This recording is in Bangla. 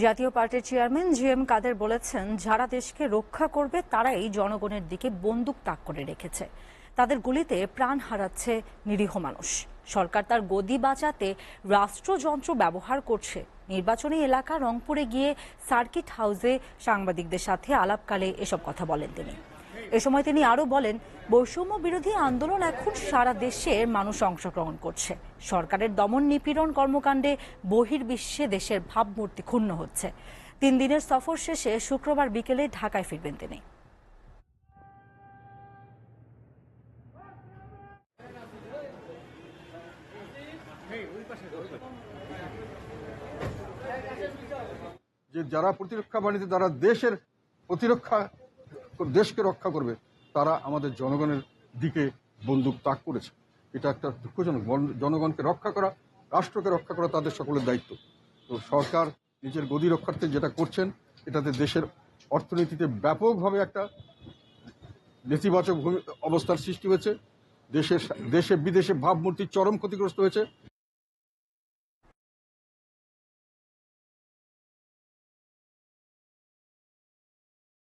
জাতীয় পার্টির চেয়ারম্যান জি.এম. কাদের বলেছেন, যারা দেশকে রক্ষা করবে তারাই জনগণের দিকে বন্দুক তাক করে রেখেছে। তাদের গুলিতে প্রাণ হারাচ্ছে নিরীহ মানুষ। সরকার তার গদি বাঁচাতে রাষ্ট্রযন্ত্র ব্যবহার করছে। নির্বাচনী এলাকা রংপুরে গিয়ে সার্কিট হাউসে সাংবাদিকদের সাথে আলাপকালে এসব কথা বলেন তিনি। এ সময় তিনি আরও বলেন, বৈষম্য বিরোধী আন্দোলন এখন সারা দেশের মানুষ অংশগ্রহণ করছে। সরকারের দমন নিপীড়ন কর্মকাণ্ডে বহির্বিশ্বে দেশের ভাবমূর্তি ক্ষুণ্ণ হচ্ছে। 3 দিনের সফর শেষে শুক্রবার বিকেলে ঢাকায় ফিরবেন তিনি। যে যারা প্রতিরক্ষা বাণিজ্য, যারা দেশের প্রতিরক্ষা, দেশকে রক্ষা করবে, তারা আমাদের জনগণের দিকে বন্দুক তাক করেছে। এটা একটা দুঃখজনক। জনগণকে রক্ষা করা, রাষ্ট্রকে রক্ষা করা তাদের সকলের দায়িত্ব। তো সরকার নিজের গদি রক্ষার্থে যেটা করছেন, এটাতে দেশের অর্থনীতিতে ব্যাপকভাবে একটা নেতিবাচক অবস্থার সৃষ্টি হয়েছে। দেশে বিদেশে ভাবমূর্তি চরম ক্ষতিগ্রস্ত হয়েছে।